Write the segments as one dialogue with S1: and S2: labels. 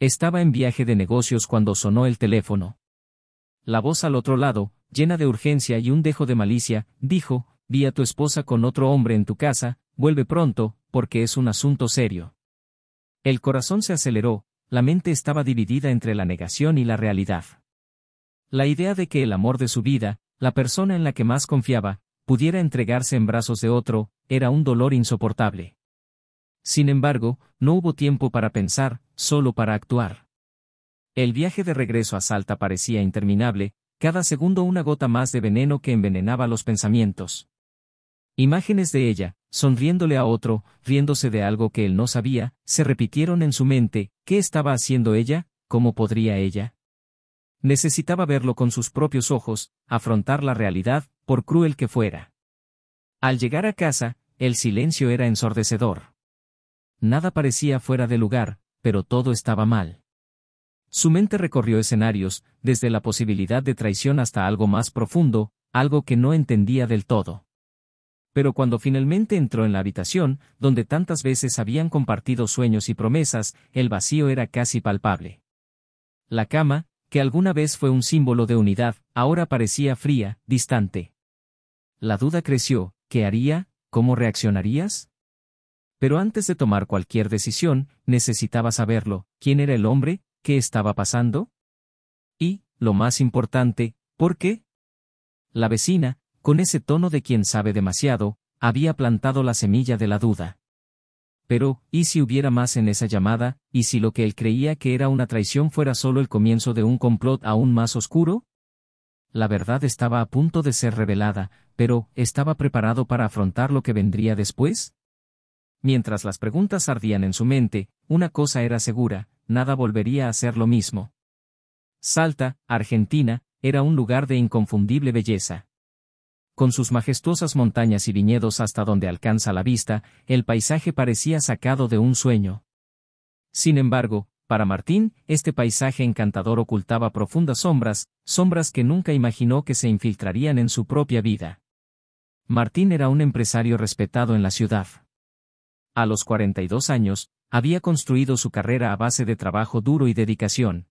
S1: Estaba en viaje de negocios cuando sonó el teléfono. La voz al otro lado, llena de urgencia y un dejo de malicia, dijo: «Vi a tu esposa con otro hombre en tu casa, vuelve pronto, porque es un asunto serio». El corazón se aceleró, la mente estaba dividida entre la negación y la realidad. La idea de que el amor de su vida, la persona en la que más confiaba, pudiera entregarse en brazos de otro, era un dolor insoportable. Sin embargo, no hubo tiempo para pensar, solo para actuar. El viaje de regreso a Salta parecía interminable, cada segundo una gota más de veneno que envenenaba los pensamientos. Imágenes de ella, sonriéndole a otro, riéndose de algo que él no sabía, se repitieron en su mente. ¿Qué estaba haciendo ella? ¿Cómo podría ella? Necesitaba verlo con sus propios ojos, afrontar la realidad, por cruel que fuera. Al llegar a casa, el silencio era ensordecedor. Nada parecía fuera de lugar, pero todo estaba mal. Su mente recorrió escenarios, desde la posibilidad de traición hasta algo más profundo, algo que no entendía del todo. Pero cuando finalmente entró en la habitación, donde tantas veces habían compartido sueños y promesas, el vacío era casi palpable. La cama, que alguna vez fue un símbolo de unidad, ahora parecía fría, distante. La duda creció: ¿qué haría? ¿Cómo reaccionarías? Pero antes de tomar cualquier decisión, necesitaba saberlo: ¿quién era el hombre? ¿Qué estaba pasando? Y, lo más importante, ¿por qué? La vecina, con ese tono de quien sabe demasiado, había plantado la semilla de la duda. Pero, ¿y si hubiera más en esa llamada? ¿Y si lo que él creía que era una traición fuera solo el comienzo de un complot aún más oscuro? La verdad estaba a punto de ser revelada, pero ¿estaba preparado para afrontar lo que vendría después? Mientras las preguntas ardían en su mente, una cosa era segura: nada volvería a ser lo mismo. Salta, Argentina, era un lugar de inconfundible belleza. Con sus majestuosas montañas y viñedos hasta donde alcanza la vista, el paisaje parecía sacado de un sueño. Sin embargo, para Martín, este paisaje encantador ocultaba profundas sombras, sombras que nunca imaginó que se infiltrarían en su propia vida. Martín era un empresario respetado en la ciudad. A los 42 años, había construido su carrera a base de trabajo duro y dedicación.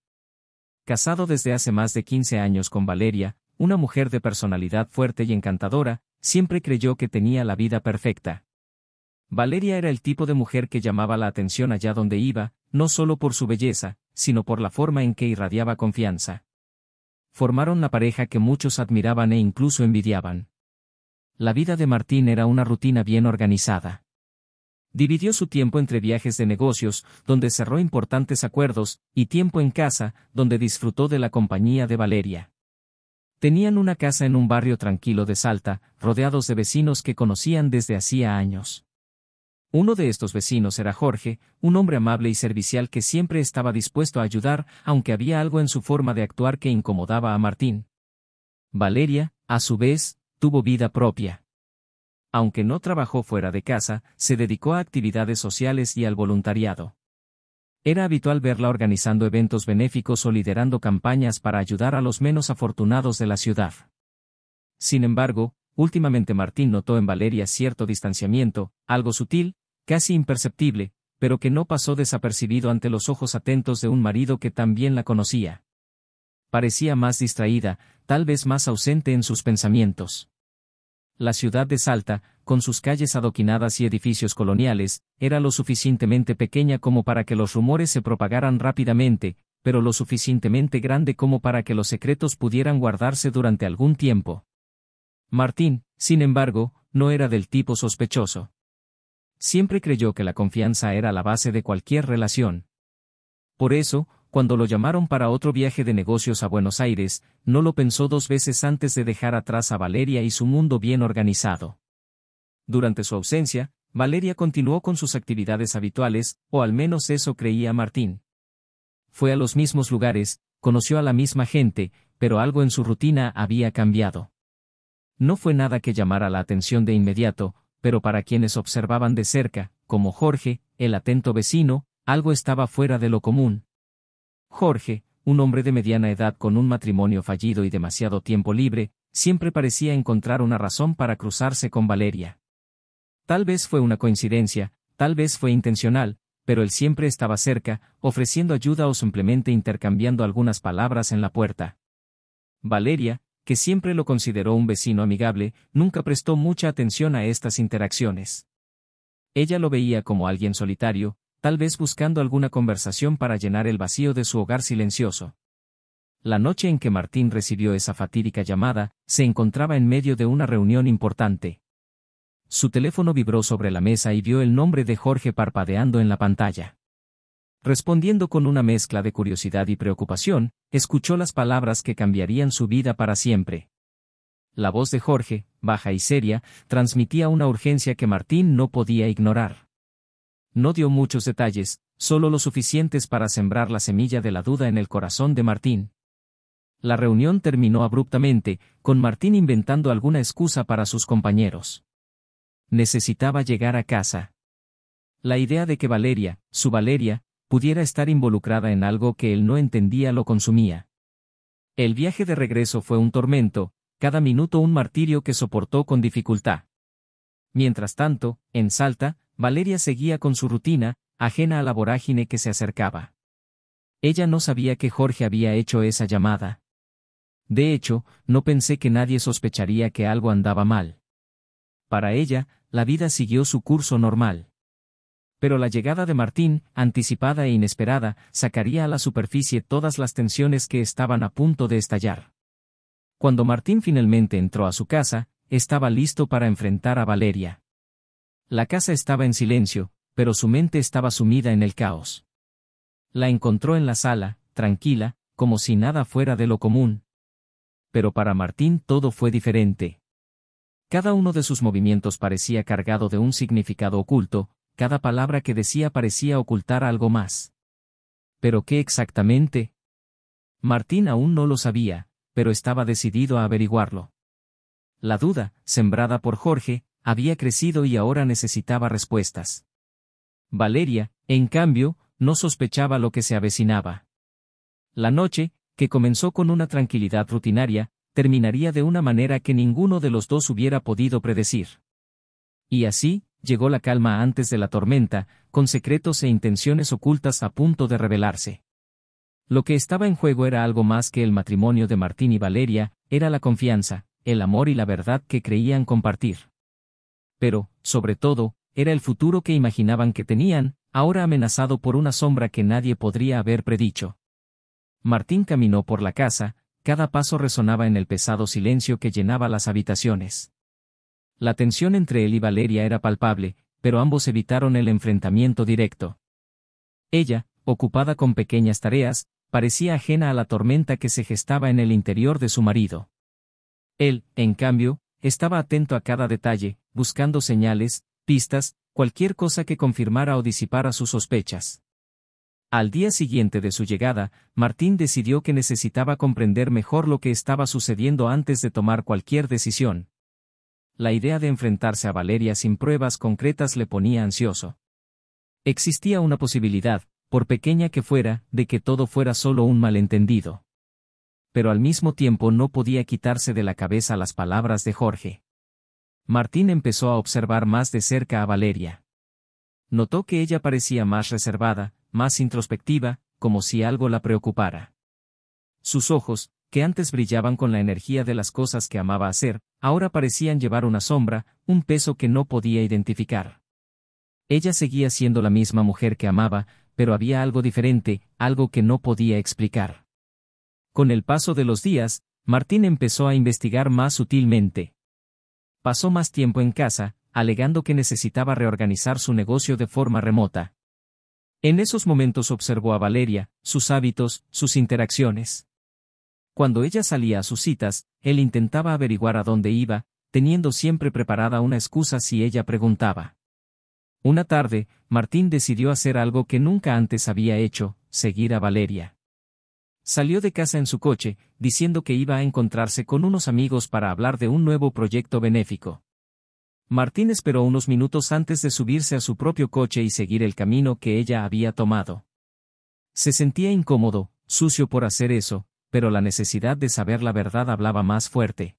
S1: Casado desde hace más de 15 años con Valeria, una mujer de personalidad fuerte y encantadora, siempre creyó que tenía la vida perfecta. Valeria era el tipo de mujer que llamaba la atención allá donde iba, no solo por su belleza, sino por la forma en que irradiaba confianza. Formaron la pareja que muchos admiraban e incluso envidiaban. La vida de Martín era una rutina bien organizada. Dividió su tiempo entre viajes de negocios, donde cerró importantes acuerdos, y tiempo en casa, donde disfrutó de la compañía de Valeria. Tenían una casa en un barrio tranquilo de Salta, rodeados de vecinos que conocían desde hacía años. Uno de estos vecinos era Jorge, un hombre amable y servicial que siempre estaba dispuesto a ayudar, aunque había algo en su forma de actuar que incomodaba a Martín. Valeria, a su vez, tuvo vida propia. Aunque no trabajó fuera de casa, se dedicó a actividades sociales y al voluntariado. Era habitual verla organizando eventos benéficos o liderando campañas para ayudar a los menos afortunados de la ciudad. Sin embargo, últimamente Martín notó en Valeria cierto distanciamiento, algo sutil, casi imperceptible, pero que no pasó desapercibido ante los ojos atentos de un marido que también la conocía. Parecía más distraída, tal vez más ausente en sus pensamientos. La ciudad de Salta, con sus calles adoquinadas y edificios coloniales, era lo suficientemente pequeña como para que los rumores se propagaran rápidamente, pero lo suficientemente grande como para que los secretos pudieran guardarse durante algún tiempo. Martín, sin embargo, no era del tipo sospechoso. Siempre creyó que la confianza era la base de cualquier relación. Por eso, cuando lo llamaron para otro viaje de negocios a Buenos Aires, no lo pensó dos veces antes de dejar atrás a Valeria y su mundo bien organizado. Durante su ausencia, Valeria continuó con sus actividades habituales, o al menos eso creía Martín. Fue a los mismos lugares, conoció a la misma gente, pero algo en su rutina había cambiado. No fue nada que llamara la atención de inmediato, pero para quienes observaban de cerca, como Jorge, el atento vecino, algo estaba fuera de lo común. Jorge, un hombre de mediana edad con un matrimonio fallido y demasiado tiempo libre, siempre parecía encontrar una razón para cruzarse con Valeria. Tal vez fue una coincidencia, tal vez fue intencional, pero él siempre estaba cerca, ofreciendo ayuda o simplemente intercambiando algunas palabras en la puerta. Valeria, que siempre lo consideró un vecino amigable, nunca prestó mucha atención a estas interacciones. Ella lo veía como alguien solitario, tal vez buscando alguna conversación para llenar el vacío de su hogar silencioso. La noche en que Martín recibió esa fatídica llamada, se encontraba en medio de una reunión importante. Su teléfono vibró sobre la mesa y vio el nombre de Jorge parpadeando en la pantalla. Respondiendo con una mezcla de curiosidad y preocupación, escuchó las palabras que cambiarían su vida para siempre. La voz de Jorge, baja y seria, transmitía una urgencia que Martín no podía ignorar. No dio muchos detalles, solo lo suficientes para sembrar la semilla de la duda en el corazón de Martín. La reunión terminó abruptamente, con Martín inventando alguna excusa para sus compañeros. Necesitaba llegar a casa. La idea de que Valeria, su Valeria, pudiera estar involucrada en algo que él no entendía lo consumía. El viaje de regreso fue un tormento, cada minuto un martirio que soportó con dificultad. Mientras tanto, en Salta, Valeria seguía con su rutina, ajena a la vorágine que se acercaba. Ella no sabía que Jorge había hecho esa llamada. De hecho, no pensé que nadie sospecharía que algo andaba mal. Para ella, la vida siguió su curso normal. Pero la llegada de Martín, anticipada e inesperada, sacaría a la superficie todas las tensiones que estaban a punto de estallar. Cuando Martín finalmente entró a su casa, estaba listo para enfrentar a Valeria. La casa estaba en silencio, pero su mente estaba sumida en el caos. La encontró en la sala, tranquila, como si nada fuera de lo común. Pero para Martín todo fue diferente. Cada uno de sus movimientos parecía cargado de un significado oculto, cada palabra que decía parecía ocultar algo más. ¿Pero qué exactamente? Martín aún no lo sabía, pero estaba decidido a averiguarlo. La duda, sembrada por Jorge, había crecido y ahora necesitaba respuestas. Valeria, en cambio, no sospechaba lo que se avecinaba. La noche, que comenzó con una tranquilidad rutinaria, terminaría de una manera que ninguno de los dos hubiera podido predecir. Y así, llegó la calma antes de la tormenta, con secretos e intenciones ocultas a punto de revelarse. Lo que estaba en juego era algo más que el matrimonio de Martín y Valeria, era la confianza, el amor y la verdad que creían compartir. Pero, sobre todo, era el futuro que imaginaban que tenían, ahora amenazado por una sombra que nadie podría haber predicho. Martín caminó por la casa, cada paso resonaba en el pesado silencio que llenaba las habitaciones. La tensión entre él y Valeria era palpable, pero ambos evitaron el enfrentamiento directo. Ella, ocupada con pequeñas tareas, parecía ajena a la tormenta que se gestaba en el interior de su marido. Él, en cambio, estaba atento a cada detalle, buscando señales, pistas, cualquier cosa que confirmara o disipara sus sospechas. Al día siguiente de su llegada, Martín decidió que necesitaba comprender mejor lo que estaba sucediendo antes de tomar cualquier decisión. La idea de enfrentarse a Valeria sin pruebas concretas le ponía ansioso. Existía una posibilidad, por pequeña que fuera, de que todo fuera solo un malentendido. Pero al mismo tiempo no podía quitarse de la cabeza las palabras de Jorge. Martín empezó a observar más de cerca a Valeria. Notó que ella parecía más reservada, más introspectiva, como si algo la preocupara. Sus ojos, que antes brillaban con la energía de las cosas que amaba hacer, ahora parecían llevar una sombra, un peso que no podía identificar. Ella seguía siendo la misma mujer que amaba, pero había algo diferente, algo que no podía explicar. Con el paso de los días, Martín empezó a investigar más sutilmente. Pasó más tiempo en casa, alegando que necesitaba reorganizar su negocio de forma remota. En esos momentos observó a Valeria, sus hábitos, sus interacciones. Cuando ella salía a sus citas, él intentaba averiguar a dónde iba, teniendo siempre preparada una excusa si ella preguntaba. Una tarde, Martín decidió hacer algo que nunca antes había hecho, seguir a Valeria. Salió de casa en su coche, diciendo que iba a encontrarse con unos amigos para hablar de un nuevo proyecto benéfico. Martín esperó unos minutos antes de subirse a su propio coche y seguir el camino que ella había tomado. Se sentía incómodo, sucio por hacer eso, pero la necesidad de saber la verdad hablaba más fuerte.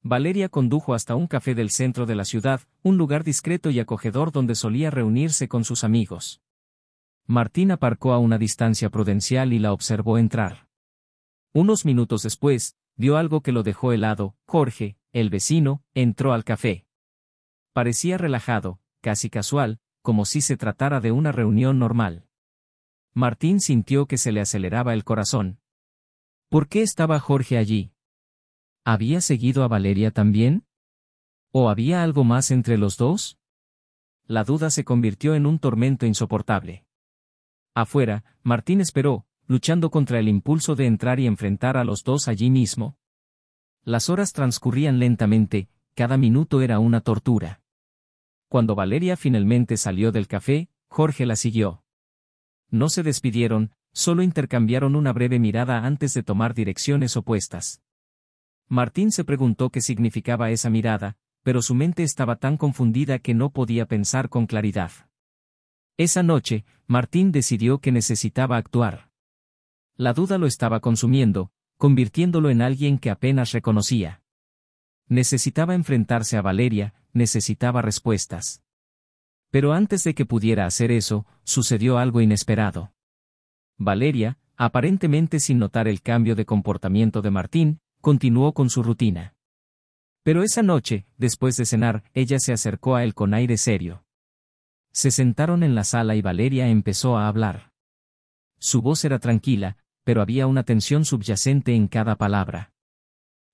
S1: Valeria condujo hasta un café del centro de la ciudad, un lugar discreto y acogedor donde solía reunirse con sus amigos. Martín aparcó a una distancia prudencial y la observó entrar. Unos minutos después, vio algo que lo dejó helado. Jorge, el vecino, entró al café. Parecía relajado, casi casual, como si se tratara de una reunión normal. Martín sintió que se le aceleraba el corazón. ¿Por qué estaba Jorge allí? ¿Había seguido a Valeria también? ¿O había algo más entre los dos? La duda se convirtió en un tormento insoportable. Afuera, Martín esperó, luchando contra el impulso de entrar y enfrentar a los dos allí mismo. Las horas transcurrían lentamente, cada minuto era una tortura. Cuando Valeria finalmente salió del café, Jorge la siguió. No se despidieron, solo intercambiaron una breve mirada antes de tomar direcciones opuestas. Martín se preguntó qué significaba esa mirada, pero su mente estaba tan confundida que no podía pensar con claridad. Esa noche, Martín decidió que necesitaba actuar. La duda lo estaba consumiendo, convirtiéndolo en alguien que apenas reconocía. Necesitaba enfrentarse a Valeria, necesitaba respuestas. Pero antes de que pudiera hacer eso, sucedió algo inesperado. Valeria, aparentemente sin notar el cambio de comportamiento de Martín, continuó con su rutina. Pero esa noche, después de cenar, ella se acercó a él con aire serio. Se sentaron en la sala y Valeria empezó a hablar. Su voz era tranquila, pero había una tensión subyacente en cada palabra.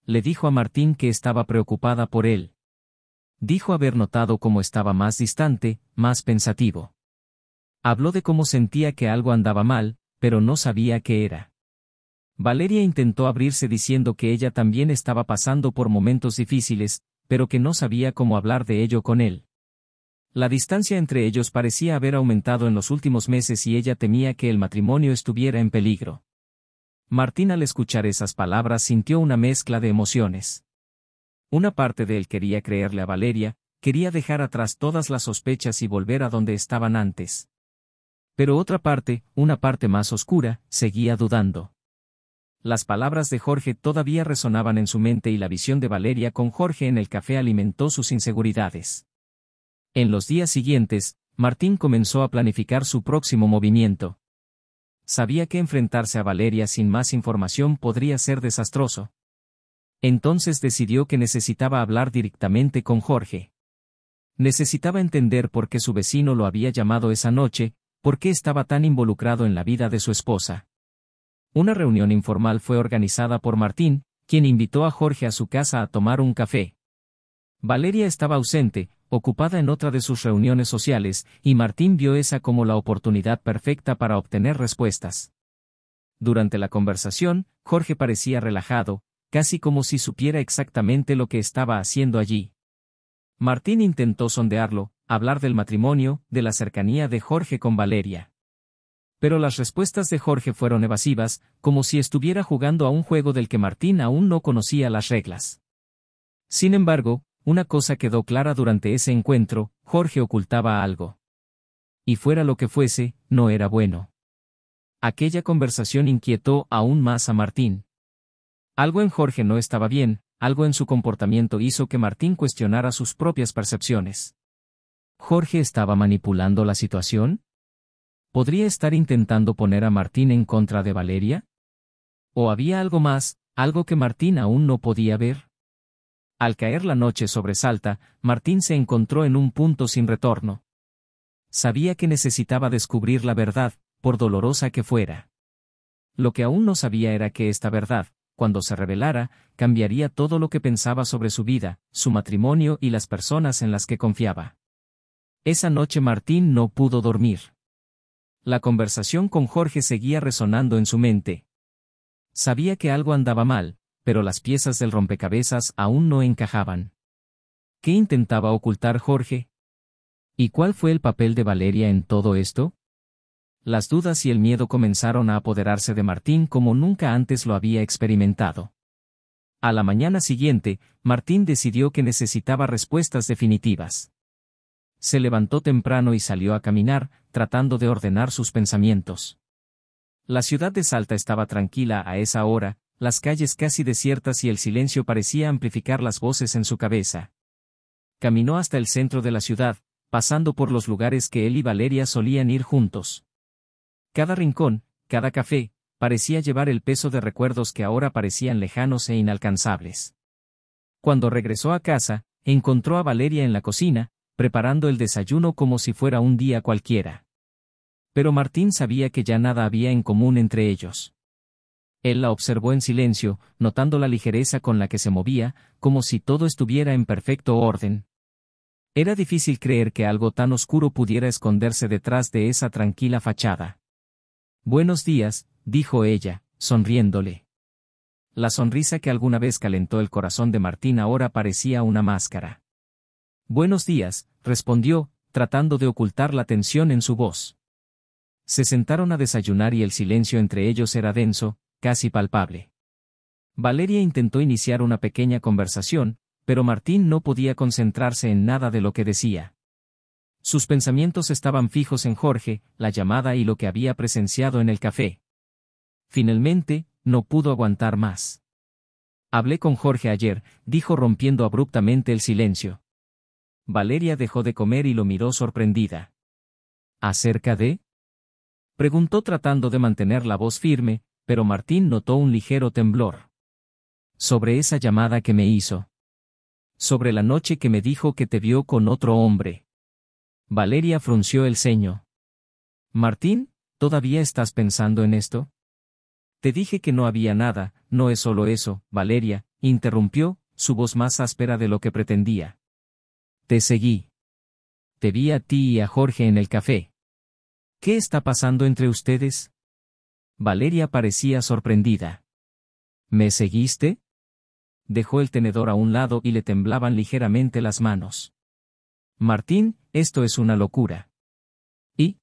S1: Le dijo a Martín que estaba preocupada por él. Dijo haber notado cómo estaba más distante, más pensativo. Habló de cómo sentía que algo andaba mal, pero no sabía qué era. Valeria intentó abrirse diciendo que ella también estaba pasando por momentos difíciles, pero que no sabía cómo hablar de ello con él. La distancia entre ellos parecía haber aumentado en los últimos meses y ella temía que el matrimonio estuviera en peligro. Martín, al escuchar esas palabras, sintió una mezcla de emociones. Una parte de él quería creerle a Valeria, quería dejar atrás todas las sospechas y volver a donde estaban antes. Pero otra parte, una parte más oscura, seguía dudando. Las palabras de Jorge todavía resonaban en su mente y la visión de Valeria con Jorge en el café alimentó sus inseguridades. En los días siguientes, Martín comenzó a planificar su próximo movimiento. Sabía que enfrentarse a Valeria sin más información podría ser desastroso. Entonces decidió que necesitaba hablar directamente con Jorge. Necesitaba entender por qué su vecino lo había llamado esa noche, por qué estaba tan involucrado en la vida de su esposa. Una reunión informal fue organizada por Martín, quien invitó a Jorge a su casa a tomar un café. Valeria estaba ausente, ocupada en otra de sus reuniones sociales, y Martín vio esa como la oportunidad perfecta para obtener respuestas. Durante la conversación, Jorge parecía relajado, casi como si supiera exactamente lo que estaba haciendo allí. Martín intentó sondearlo, hablar del matrimonio, de la cercanía de Jorge con Valeria. Pero las respuestas de Jorge fueron evasivas, como si estuviera jugando a un juego del que Martín aún no conocía las reglas. Sin embargo, una cosa quedó clara durante ese encuentro: Jorge ocultaba algo. Y fuera lo que fuese, no era bueno. Aquella conversación inquietó aún más a Martín. Algo en Jorge no estaba bien, algo en su comportamiento hizo que Martín cuestionara sus propias percepciones. ¿Jorge estaba manipulando la situación? ¿Podría estar intentando poner a Martín en contra de Valeria? ¿O había algo más, algo que Martín aún no podía ver? Al caer la noche sobresalta, Martín se encontró en un punto sin retorno. Sabía que necesitaba descubrir la verdad, por dolorosa que fuera. Lo que aún no sabía era que esta verdad, cuando se revelara, cambiaría todo lo que pensaba sobre su vida, su matrimonio y las personas en las que confiaba. Esa noche Martín no pudo dormir. La conversación con Jorge seguía resonando en su mente. Sabía que algo andaba mal, pero las piezas del rompecabezas aún no encajaban. ¿Qué intentaba ocultar Jorge? ¿Y cuál fue el papel de Valeria en todo esto? Las dudas y el miedo comenzaron a apoderarse de Martín como nunca antes lo había experimentado. A la mañana siguiente, Martín decidió que necesitaba respuestas definitivas. Se levantó temprano y salió a caminar, tratando de ordenar sus pensamientos. La ciudad de Salta estaba tranquila a esa hora, las calles casi desiertas y el silencio parecía amplificar las voces en su cabeza. Caminó hasta el centro de la ciudad, pasando por los lugares que él y Valeria solían ir juntos. Cada rincón, cada café, parecía llevar el peso de recuerdos que ahora parecían lejanos e inalcanzables. Cuando regresó a casa, encontró a Valeria en la cocina, preparando el desayuno como si fuera un día cualquiera. Pero Martín sabía que ya nada había en común entre ellos. Él la observó en silencio, notando la ligereza con la que se movía, como si todo estuviera en perfecto orden. Era difícil creer que algo tan oscuro pudiera esconderse detrás de esa tranquila fachada. «Buenos días», dijo ella, sonriéndole. La sonrisa que alguna vez calentó el corazón de Martín ahora parecía una máscara. «Buenos días», respondió, tratando de ocultar la tensión en su voz. Se sentaron a desayunar y el silencio entre ellos era denso, casi palpable. Valeria intentó iniciar una pequeña conversación, pero Martín no podía concentrarse en nada de lo que decía. Sus pensamientos estaban fijos en Jorge, la llamada y lo que había presenciado en el café. Finalmente, no pudo aguantar más. «Hablé con Jorge ayer», dijo rompiendo abruptamente el silencio. Valeria dejó de comer y lo miró sorprendida. «¿Acerca de?», preguntó tratando de mantener la voz firme, pero Martín notó un ligero temblor. «Sobre esa llamada que me hizo. Sobre la noche que me dijo que te vio con otro hombre». Valeria frunció el ceño. «Martín, ¿todavía estás pensando en esto?». «Te dije que no había nada, no es solo eso», Valeria interrumpió, su voz más áspera de lo que pretendía. «Te seguí. Te vi a ti y a Jorge en el café. ¿Qué está pasando entre ustedes?». Valeria parecía sorprendida. «¿Me seguiste?». Dejó el tenedor a un lado y le temblaban ligeramente las manos. «Martín, esto es una locura». «¿Y?».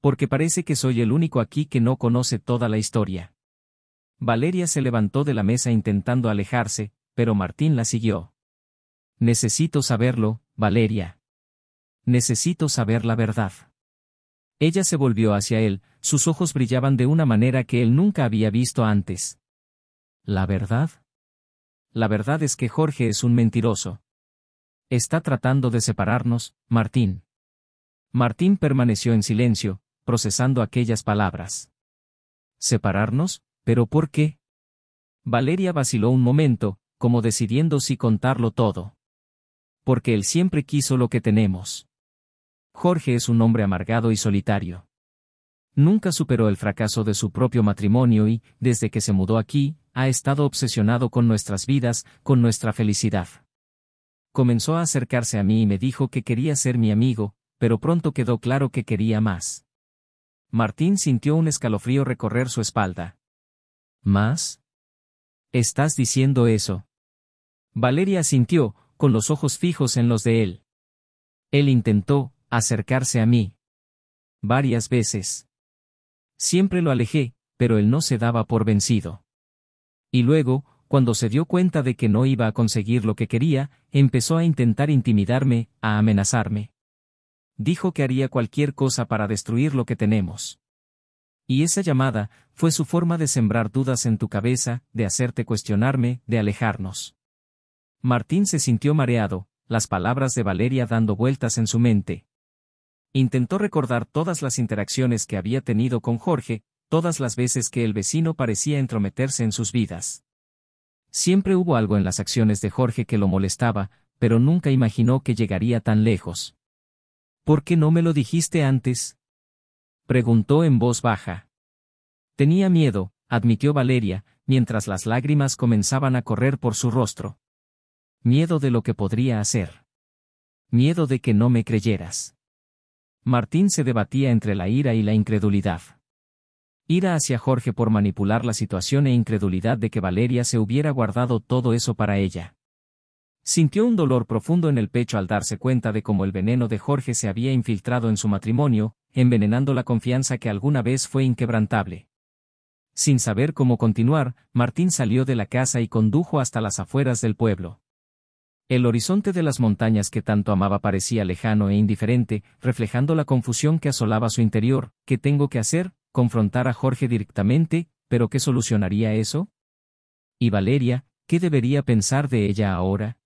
S1: «Porque parece que soy el único aquí que no conoce toda la historia». Valeria se levantó de la mesa intentando alejarse, pero Martín la siguió. «Necesito saberlo, Valeria. Necesito saber la verdad». Ella se volvió hacia él, sus ojos brillaban de una manera que él nunca había visto antes. «¿La verdad?». «La verdad es que Jorge es un mentiroso. Está tratando de separarnos, Martín». Martín permaneció en silencio, procesando aquellas palabras. «¿Separarnos? ¿Pero por qué?». Valeria vaciló un momento, como decidiendo si contarlo todo. «Porque él siempre quiso lo que tenemos. Jorge es un hombre amargado y solitario. Nunca superó el fracaso de su propio matrimonio y, desde que se mudó aquí, ha estado obsesionado con nuestras vidas, con nuestra felicidad. Comenzó a acercarse a mí y me dijo que quería ser mi amigo, pero pronto quedó claro que quería más». Martín sintió un escalofrío recorrer su espalda. «¿Más? ¿Estás diciendo eso?». Valeria asintió, con los ojos fijos en los de él. «Él intentó acercarse a mí. Varias veces. Siempre lo alejé, pero él no se daba por vencido. Y luego, cuando se dio cuenta de que no iba a conseguir lo que quería, empezó a intentar intimidarme, a amenazarme. Dijo que haría cualquier cosa para destruir lo que tenemos. Y esa llamada fue su forma de sembrar dudas en tu cabeza, de hacerte cuestionarme, de alejarnos». Martín se sintió mareado, las palabras de Valeria dando vueltas en su mente. Intentó recordar todas las interacciones que había tenido con Jorge, todas las veces que el vecino parecía entrometerse en sus vidas. Siempre hubo algo en las acciones de Jorge que lo molestaba, pero nunca imaginó que llegaría tan lejos. «¿Por qué no me lo dijiste antes?», preguntó en voz baja. «Tenía miedo», admitió Valeria, mientras las lágrimas comenzaban a correr por su rostro. «Miedo de lo que podría hacer. Miedo de que no me creyeras». Martín se debatía entre la ira y la incredulidad. Ira hacia Jorge por manipular la situación e incredulidad de que Valeria se hubiera guardado todo eso para ella. Sintió un dolor profundo en el pecho al darse cuenta de cómo el veneno de Jorge se había infiltrado en su matrimonio, envenenando la confianza que alguna vez fue inquebrantable. Sin saber cómo continuar, Martín salió de la casa y condujo hasta las afueras del pueblo. El horizonte de las montañas que tanto amaba parecía lejano e indiferente, reflejando la confusión que asolaba su interior. ¿Qué tengo que hacer? ¿Confrontar a Jorge directamente? ¿Pero qué solucionaría eso? ¿Y Valeria, qué debería pensar de ella ahora?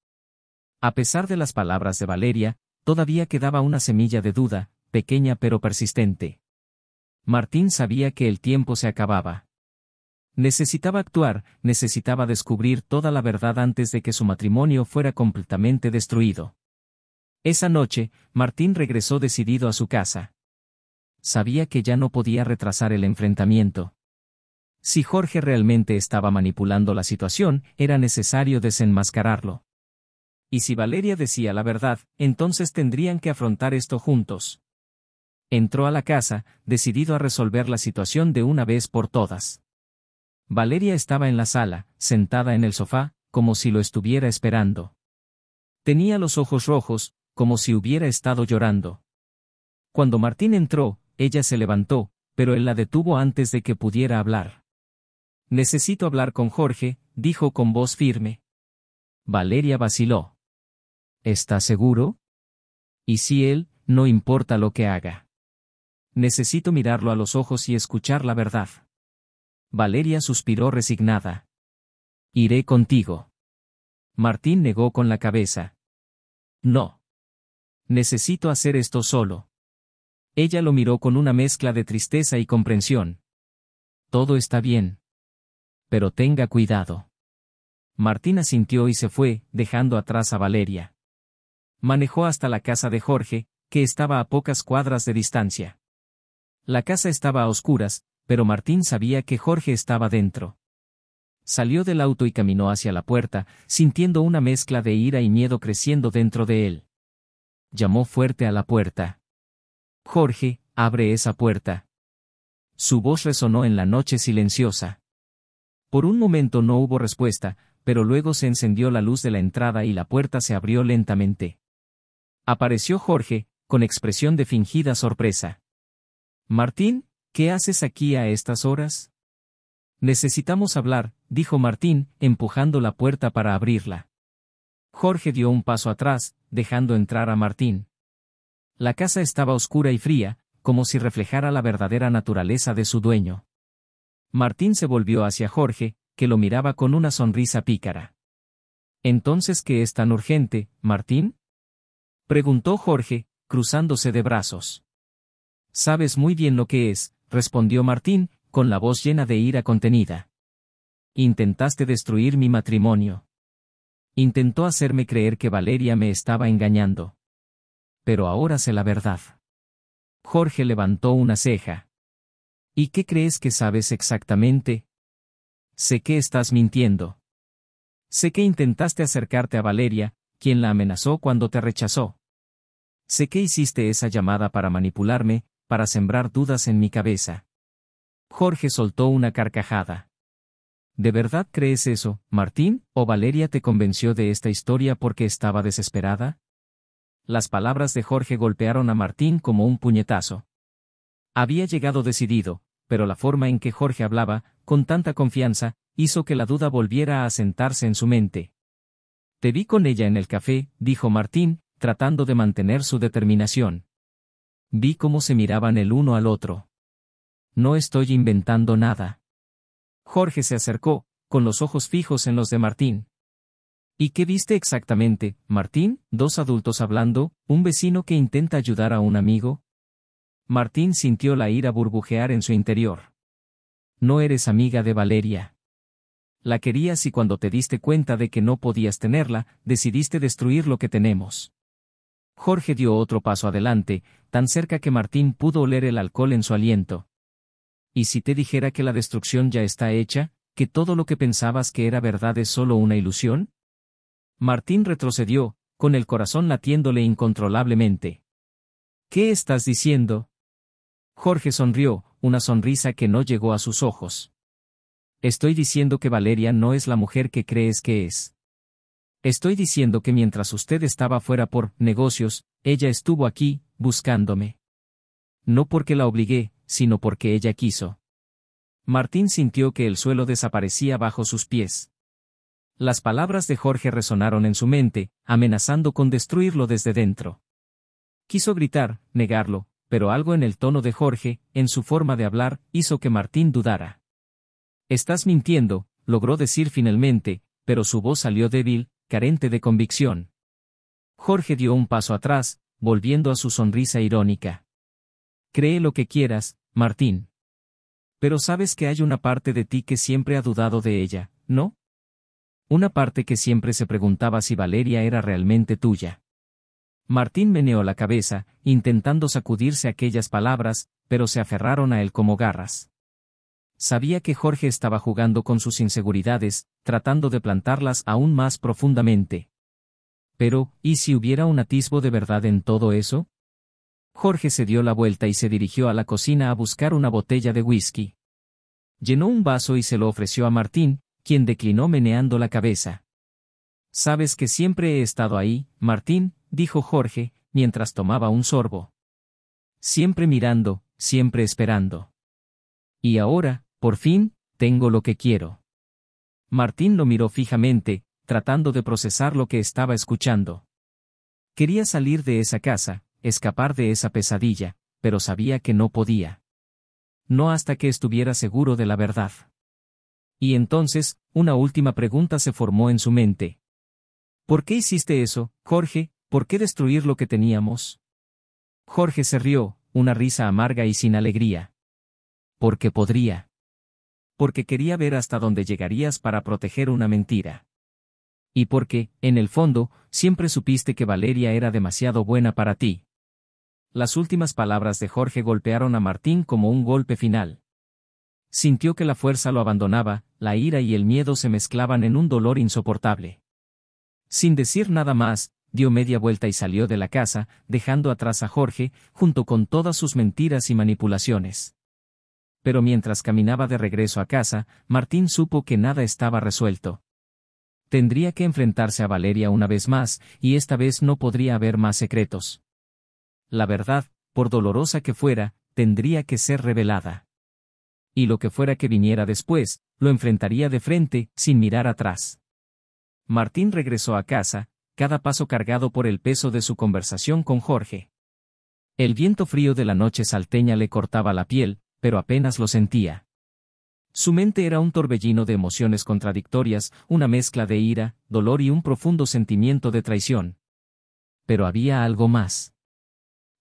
S1: A pesar de las palabras de Valeria, todavía quedaba una semilla de duda, pequeña pero persistente. Martín sabía que el tiempo se acababa. Necesitaba actuar, necesitaba descubrir toda la verdad antes de que su matrimonio fuera completamente destruido. Esa noche, Martín regresó decidido a su casa. Sabía que ya no podía retrasar el enfrentamiento. Si Jorge realmente estaba manipulando la situación, era necesario desenmascararlo. Y si Valeria decía la verdad, entonces tendrían que afrontar esto juntos. Entró a la casa, decidido a resolver la situación de una vez por todas. Valeria estaba en la sala, sentada en el sofá, como si lo estuviera esperando. Tenía los ojos rojos, como si hubiera estado llorando. Cuando Martín entró, ella se levantó, pero él la detuvo antes de que pudiera hablar. «Necesito hablar con Jorge», dijo con voz firme. Valeria vaciló. «¿Estás seguro? ¿Y si él, no importa lo que haga? Necesito mirarlo a los ojos y escuchar la verdad». Valeria suspiró resignada. «Iré contigo». Martín negó con la cabeza. «No. Necesito hacer esto solo». Ella lo miró con una mezcla de tristeza y comprensión. «Todo está bien. Pero tenga cuidado». Martín asintió y se fue, dejando atrás a Valeria. Manejó hasta la casa de Jorge, que estaba a pocas cuadras de distancia. La casa estaba a oscuras, pero Martín sabía que Jorge estaba dentro. Salió del auto y caminó hacia la puerta, sintiendo una mezcla de ira y miedo creciendo dentro de él. Llamó fuerte a la puerta. «Jorge, abre esa puerta». Su voz resonó en la noche silenciosa. Por un momento no hubo respuesta, pero luego se encendió la luz de la entrada y la puerta se abrió lentamente. Apareció Jorge, con expresión de fingida sorpresa. «Martín, ¿qué haces aquí a estas horas?» «Necesitamos hablar», dijo Martín, empujando la puerta para abrirla. Jorge dio un paso atrás, dejando entrar a Martín. La casa estaba oscura y fría, como si reflejara la verdadera naturaleza de su dueño. Martín se volvió hacia Jorge, que lo miraba con una sonrisa pícara. «¿Entonces qué es tan urgente, Martín?», preguntó Jorge, cruzándose de brazos. «Sabes muy bien lo que es», respondió Martín, con la voz llena de ira contenida. «Intentaste destruir mi matrimonio. Intentó hacerme creer que Valeria me estaba engañando. Pero ahora sé la verdad». Jorge levantó una ceja. «¿Y qué crees que sabes exactamente?» «Sé que estás mintiendo. Sé que intentaste acercarte a Valeria, quien la amenazó cuando te rechazó. Sé que hiciste esa llamada para manipularme, para sembrar dudas en mi cabeza». Jorge soltó una carcajada. «¿De verdad crees eso, Martín, o Valeria te convenció de esta historia porque estaba desesperada?» Las palabras de Jorge golpearon a Martín como un puñetazo. Había llegado decidido, pero la forma en que Jorge hablaba, con tanta confianza, hizo que la duda volviera a asentarse en su mente. «Te vi con ella en el café», dijo Martín, tratando de mantener su determinación. «Vi cómo se miraban el uno al otro. No estoy inventando nada». Jorge se acercó, con los ojos fijos en los de Martín. «¿Y qué viste exactamente, Martín? ¿Dos adultos hablando? ¿Un vecino que intenta ayudar a un amigo?» Martín sintió la ira burbujear en su interior. «No eres amiga de Valeria. La querías y cuando te diste cuenta de que no podías tenerla, decidiste destruir lo que tenemos». Jorge dio otro paso adelante, tan cerca que Martín pudo oler el alcohol en su aliento. «¿Y si te dijera que la destrucción ya está hecha, que todo lo que pensabas que era verdad es solo una ilusión?» Martín retrocedió, con el corazón latiéndole incontrolablemente. «¿Qué estás diciendo?» Jorge sonrió, una sonrisa que no llegó a sus ojos. «Estoy diciendo que Valeria no es la mujer que crees que es. Estoy diciendo que mientras usted estaba fuera por negocios, ella estuvo aquí, buscándome. No porque la obligué, sino porque ella quiso». Martín sintió que el suelo desaparecía bajo sus pies. Las palabras de Jorge resonaron en su mente, amenazando con destruirlo desde dentro. Quiso gritar, negarlo, pero algo en el tono de Jorge, en su forma de hablar, hizo que Martín dudara. «Estás mintiendo», logró decir finalmente, pero su voz salió débil, carente de convicción. Jorge dio un paso atrás, volviendo a su sonrisa irónica. «Cree lo que quieras, Martín. Pero sabes que hay una parte de ti que siempre ha dudado de ella, ¿no? Una parte que siempre se preguntaba si Valeria era realmente tuya. Martín meneó la cabeza, intentando sacudirse aquellas palabras, pero se aferraron a él como garras. Sabía que Jorge estaba jugando con sus inseguridades, tratando de plantarlas aún más profundamente. Pero, ¿y si hubiera un atisbo de verdad en todo eso? Jorge se dio la vuelta y se dirigió a la cocina a buscar una botella de whisky. Llenó un vaso y se lo ofreció a Martín, quien declinó meneando la cabeza. Sabes que siempre he estado ahí, Martín, dijo Jorge, mientras tomaba un sorbo. Siempre mirando, siempre esperando. Y ahora, por fin, tengo lo que quiero. Martín lo miró fijamente, tratando de procesar lo que estaba escuchando. Quería salir de esa casa, escapar de esa pesadilla, pero sabía que no podía. No hasta que estuviera seguro de la verdad. Y entonces, una última pregunta se formó en su mente. ¿Por qué hiciste eso, Jorge? ¿Por qué destruir lo que teníamos? Jorge se rió, una risa amarga y sin alegría. Porque podría. Porque quería ver hasta dónde llegarías para proteger una mentira. Y porque, en el fondo, siempre supiste que Valeria era demasiado buena para ti. Las últimas palabras de Jorge golpearon a Martín como un golpe final. Sintió que la fuerza lo abandonaba, la ira y el miedo se mezclaban en un dolor insoportable. Sin decir nada más, dio media vuelta y salió de la casa, dejando atrás a Jorge, junto con todas sus mentiras y manipulaciones. Pero mientras caminaba de regreso a casa, Martín supo que nada estaba resuelto. Tendría que enfrentarse a Valeria una vez más, y esta vez no podría haber más secretos. La verdad, por dolorosa que fuera, tendría que ser revelada. Y lo que fuera que viniera después, lo enfrentaría de frente, sin mirar atrás. Martín regresó a casa, cada paso cargado por el peso de su conversación con Jorge. El viento frío de la noche salteña le cortaba la piel, pero apenas lo sentía. Su mente era un torbellino de emociones contradictorias, una mezcla de ira, dolor y un profundo sentimiento de traición. Pero había algo más.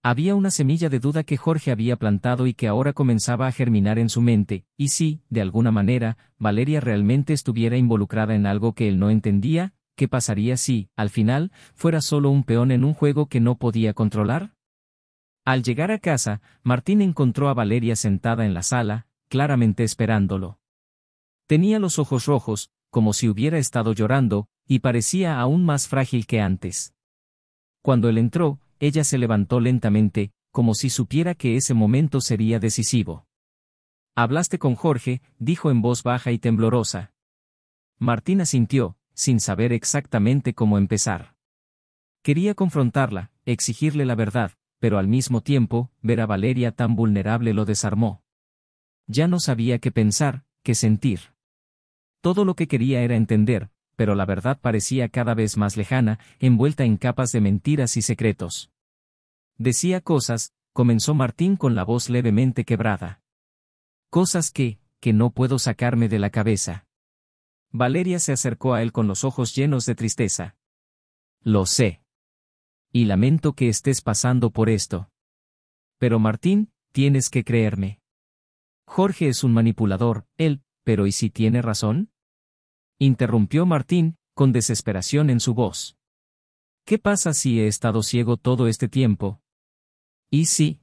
S1: Había una semilla de duda que Jorge había plantado y que ahora comenzaba a germinar en su mente, y si, de alguna manera, Valeria realmente estuviera involucrada en algo que él no entendía, ¿qué pasaría si, al final, fuera solo un peón en un juego que no podía controlar? Al llegar a casa, Martín encontró a Valeria sentada en la sala, claramente esperándolo. Tenía los ojos rojos, como si hubiera estado llorando, y parecía aún más frágil que antes. Cuando él entró, ella se levantó lentamente, como si supiera que ese momento sería decisivo. «¿Hablaste con Jorge?», dijo en voz baja y temblorosa. Martín asintió, sin saber exactamente cómo empezar. Quería confrontarla, exigirle la verdad, pero al mismo tiempo, ver a Valeria tan vulnerable lo desarmó. Ya no sabía qué pensar, qué sentir. Todo lo que quería era entender, pero la verdad parecía cada vez más lejana, envuelta en capas de mentiras y secretos. Decía cosas, comenzó Martín con la voz levemente quebrada. Cosas que no puedo sacarme de la cabeza. Valeria se acercó a él con los ojos llenos de tristeza. Lo sé. Y lamento que estés pasando por esto. Pero Martín, tienes que creerme. Jorge es un manipulador, él, pero ¿y si tiene razón? Interrumpió Martín, con desesperación en su voz. ¿Qué pasa si he estado ciego todo este tiempo? ¿Y si?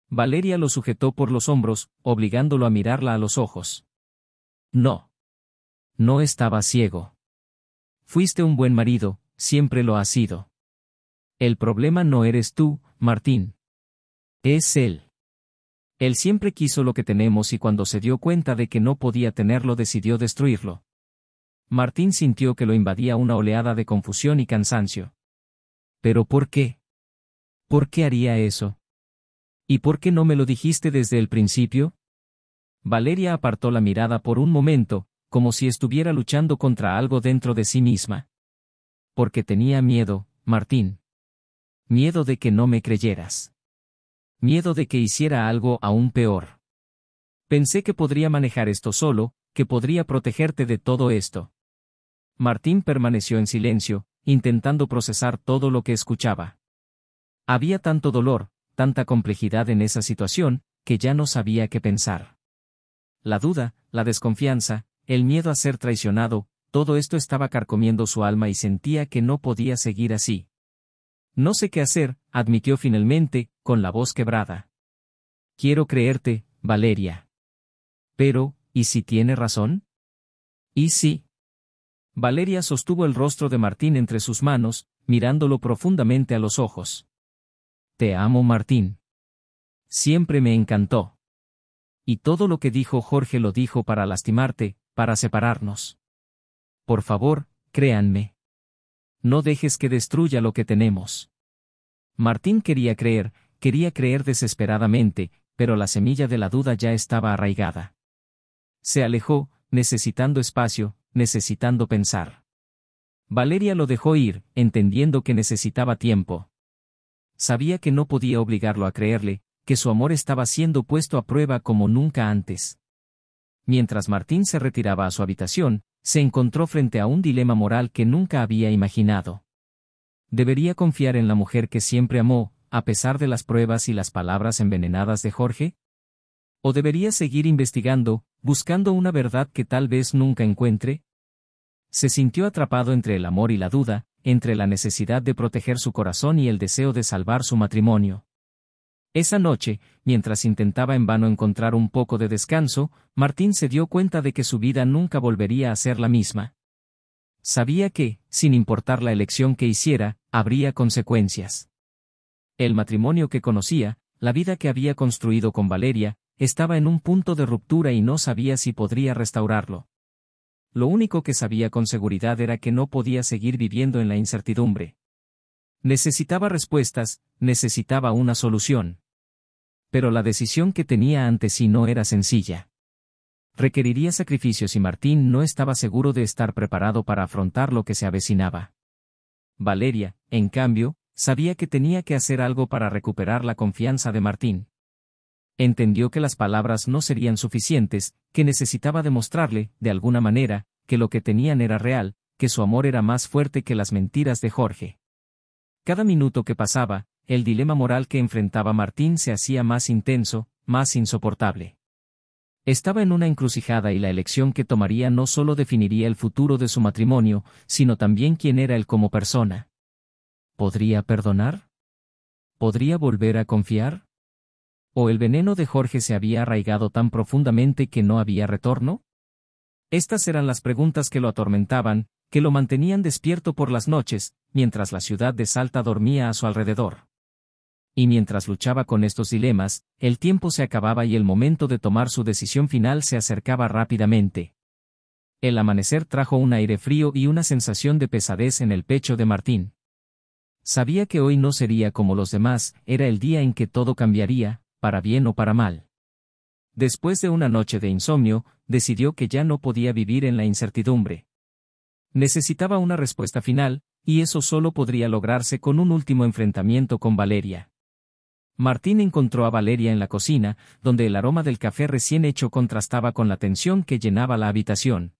S1: Valeria lo sujetó por los hombros, obligándolo a mirarla a los ojos. No. No estaba ciego. Fuiste un buen marido, siempre lo has sido. El problema no eres tú, Martín. Es él. Él siempre quiso lo que tenemos y cuando se dio cuenta de que no podía tenerlo decidió destruirlo. Martín sintió que lo invadía una oleada de confusión y cansancio. ¿Pero por qué? ¿Por qué haría eso? ¿Y por qué no me lo dijiste desde el principio? Valeria apartó la mirada por un momento, como si estuviera luchando contra algo dentro de sí misma. Porque tenía miedo, Martín. Miedo de que no me creyeras. Miedo de que hiciera algo aún peor. Pensé que podría manejar esto solo, que podría protegerte de todo esto. Martín permaneció en silencio, intentando procesar todo lo que escuchaba. Había tanto dolor, tanta complejidad en esa situación, que ya no sabía qué pensar. La duda, la desconfianza, el miedo a ser traicionado, todo esto estaba carcomiendo su alma y sentía que no podía seguir así. No sé qué hacer, admitió finalmente, con la voz quebrada. Quiero creerte, Valeria. Pero, ¿y si tiene razón? ¿Y si? Valeria sostuvo el rostro de Martín entre sus manos, mirándolo profundamente a los ojos. Te amo, Martín. Siempre me encantó. Y todo lo que dijo Jorge lo dijo para lastimarte, para separarnos. Por favor, créanme. No dejes que destruya lo que tenemos. Martín quería creer desesperadamente, pero la semilla de la duda ya estaba arraigada. Se alejó, necesitando espacio, necesitando pensar. Valeria lo dejó ir, entendiendo que necesitaba tiempo. Sabía que no podía obligarlo a creerle, que su amor estaba siendo puesto a prueba como nunca antes. Mientras Martín se retiraba a su habitación, se encontró frente a un dilema moral que nunca había imaginado. ¿Debería confiar en la mujer que siempre amó, a pesar de las pruebas y las palabras envenenadas de Jorge? ¿O debería seguir investigando, buscando una verdad que tal vez nunca encuentre? Se sintió atrapado entre el amor y la duda, entre la necesidad de proteger su corazón y el deseo de salvar su matrimonio. Esa noche, mientras intentaba en vano encontrar un poco de descanso, Martín se dio cuenta de que su vida nunca volvería a ser la misma. Sabía que, sin importar la elección que hiciera, habría consecuencias. El matrimonio que conocía, la vida que había construido con Valeria, estaba en un punto de ruptura y no sabía si podría restaurarlo. Lo único que sabía con seguridad era que no podía seguir viviendo en la incertidumbre. Necesitaba respuestas, necesitaba una solución. Pero la decisión que tenía ante sí no era sencilla. Requeriría sacrificios y Martín no estaba seguro de estar preparado para afrontar lo que se avecinaba. Valeria, en cambio, sabía que tenía que hacer algo para recuperar la confianza de Martín. Entendió que las palabras no serían suficientes, que necesitaba demostrarle, de alguna manera, que lo que tenían era real, que su amor era más fuerte que las mentiras de Jorge. Cada minuto que pasaba, el dilema moral que enfrentaba Martín se hacía más intenso, más insoportable. Estaba en una encrucijada y la elección que tomaría no solo definiría el futuro de su matrimonio, sino también quién era él como persona. ¿Podría perdonar? ¿Podría volver a confiar? ¿O el veneno de Jorge se había arraigado tan profundamente que no había retorno? Estas eran las preguntas que lo atormentaban, que lo mantenían despierto por las noches, mientras la ciudad de Salta dormía a su alrededor. Y mientras luchaba con estos dilemas, el tiempo se acababa y el momento de tomar su decisión final se acercaba rápidamente. El amanecer trajo un aire frío y una sensación de pesadez en el pecho de Martín. Sabía que hoy no sería como los demás, era el día en que todo cambiaría, para bien o para mal. Después de una noche de insomnio, decidió que ya no podía vivir en la incertidumbre. Necesitaba una respuesta final, y eso solo podría lograrse con un último enfrentamiento con Valeria. Martín encontró a Valeria en la cocina, donde el aroma del café recién hecho contrastaba con la tensión que llenaba la habitación.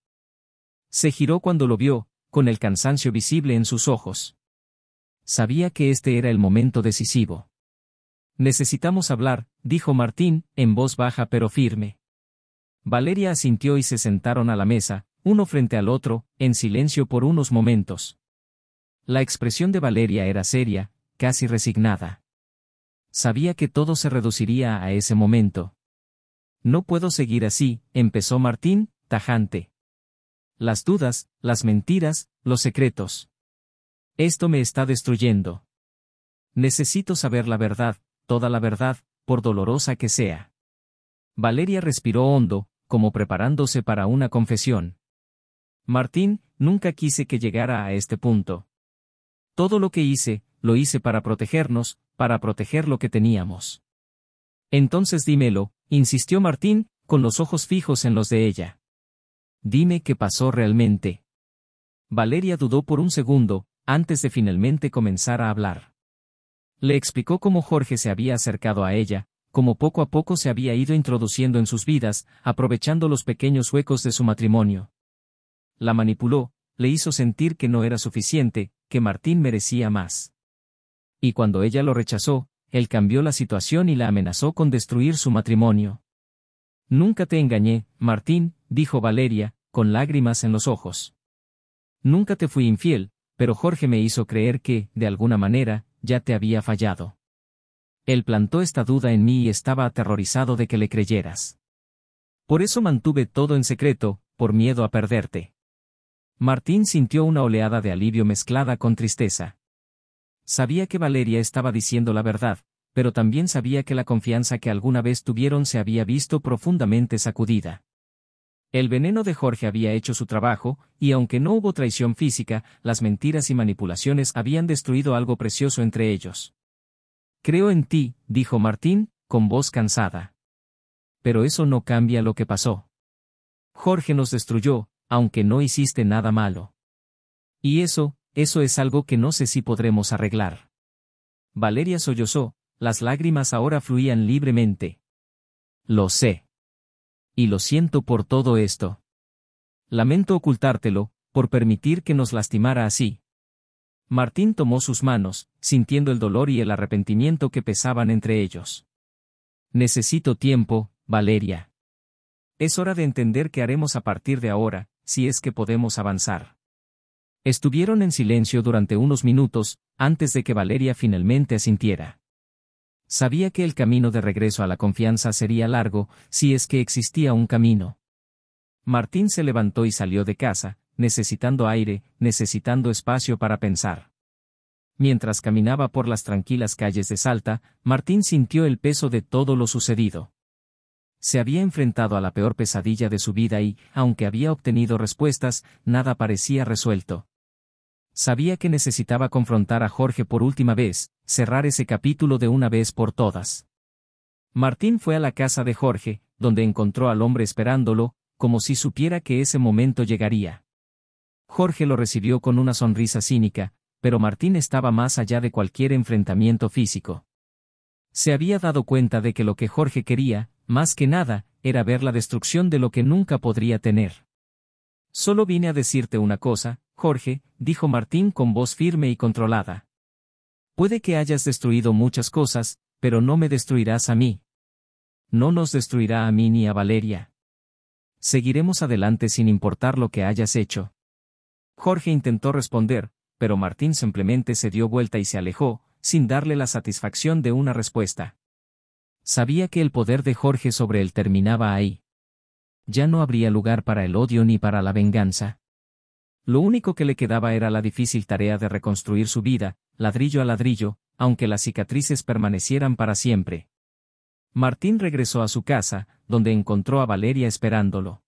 S1: Se giró cuando lo vio, con el cansancio visible en sus ojos. Sabía que este era el momento decisivo. Necesitamos hablar, dijo Martín, en voz baja pero firme. Valeria asintió y se sentaron a la mesa, uno frente al otro, en silencio por unos momentos. La expresión de Valeria era seria, casi resignada. Sabía que todo se reduciría a ese momento. No puedo seguir así, empezó Martín, tajante. Las dudas, las mentiras, los secretos. Esto me está destruyendo. Necesito saber la verdad, toda la verdad, por dolorosa que sea. Valeria respiró hondo, como preparándose para una confesión. Martín, nunca quise que llegara a este punto. Todo lo que hice, lo hice para protegernos, para proteger lo que teníamos. Entonces dímelo, insistió Martín, con los ojos fijos en los de ella. Dime qué pasó realmente. Valeria dudó por un segundo, antes de finalmente comenzar a hablar. Le explicó cómo Jorge se había acercado a ella, cómo poco a poco se había ido introduciendo en sus vidas, aprovechando los pequeños huecos de su matrimonio. La manipuló, le hizo sentir que no era suficiente, que Martín merecía más. Y cuando ella lo rechazó, él cambió la situación y la amenazó con destruir su matrimonio. Nunca te engañé, Martín, dijo Valeria, con lágrimas en los ojos. Nunca te fui infiel, pero Jorge me hizo creer que, de alguna manera, ya te había fallado. Él plantó esta duda en mí y estaba aterrorizado de que le creyeras. Por eso mantuve todo en secreto, por miedo a perderte. Martín sintió una oleada de alivio mezclada con tristeza. Sabía que Valeria estaba diciendo la verdad, pero también sabía que la confianza que alguna vez tuvieron se había visto profundamente sacudida. El veneno de Jorge había hecho su trabajo, y aunque no hubo traición física, las mentiras y manipulaciones habían destruido algo precioso entre ellos. Creo en ti, dijo Martín, con voz cansada. Pero eso no cambia lo que pasó. Jorge nos destruyó, aunque no hiciste nada malo. Y eso es algo que no sé si podremos arreglar. Valeria sollozó, las lágrimas ahora fluían libremente. Lo sé. Y lo siento por todo esto. Lamento ocultártelo, por permitir que nos lastimara así. Martín tomó sus manos, sintiendo el dolor y el arrepentimiento que pesaban entre ellos. Necesito tiempo, Valeria. Es hora de entender qué haremos a partir de ahora, si es que podemos avanzar. Estuvieron en silencio durante unos minutos, antes de que Valeria finalmente asintiera. Sabía que el camino de regreso a la confianza sería largo, si es que existía un camino. Martín se levantó y salió de casa, necesitando aire, necesitando espacio para pensar. Mientras caminaba por las tranquilas calles de Salta, Martín sintió el peso de todo lo sucedido. Se había enfrentado a la peor pesadilla de su vida y, aunque había obtenido respuestas, nada parecía resuelto. Sabía que necesitaba confrontar a Jorge por última vez, cerrar ese capítulo de una vez por todas. Martín fue a la casa de Jorge, donde encontró al hombre esperándolo, como si supiera que ese momento llegaría. Jorge lo recibió con una sonrisa cínica, pero Martín estaba más allá de cualquier enfrentamiento físico. Se había dado cuenta de que lo que Jorge quería, más que nada, era ver la destrucción de lo que nunca podría tener. Solo vine a decirte una cosa, Jorge, dijo Martín con voz firme y controlada. Puede que hayas destruido muchas cosas, pero no me destruirás a mí. No nos destruirá a mí ni a Valeria. Seguiremos adelante sin importar lo que hayas hecho. Jorge intentó responder, pero Martín simplemente se dio vuelta y se alejó, sin darle la satisfacción de una respuesta. Sabía que el poder de Jorge sobre él terminaba ahí. Ya no habría lugar para el odio ni para la venganza. Lo único que le quedaba era la difícil tarea de reconstruir su vida, ladrillo a ladrillo, aunque las cicatrices permanecieran para siempre. Martín regresó a su casa, donde encontró a Valeria esperándolo.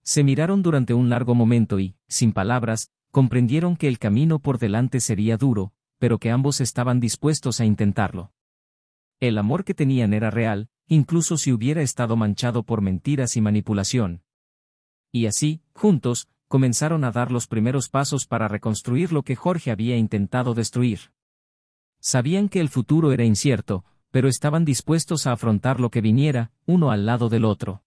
S1: Se miraron durante un largo momento y, sin palabras, comprendieron que el camino por delante sería duro, pero que ambos estaban dispuestos a intentarlo. El amor que tenían era real, incluso si hubiera estado manchado por mentiras y manipulación. Y así, juntos, comenzaron a dar los primeros pasos para reconstruir lo que Jorge había intentado destruir. Sabían que el futuro era incierto, pero estaban dispuestos a afrontar lo que viniera, uno al lado del otro.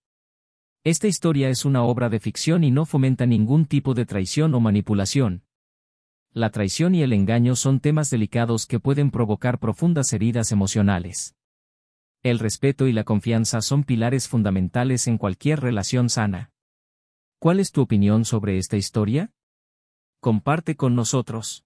S1: Esta historia es una obra de ficción y no fomenta ningún tipo de traición o manipulación. La traición y el engaño son temas delicados que pueden provocar profundas heridas emocionales. El respeto y la confianza son pilares fundamentales en cualquier relación sana. ¿Cuál es tu opinión sobre esta historia? Comparte con nosotros.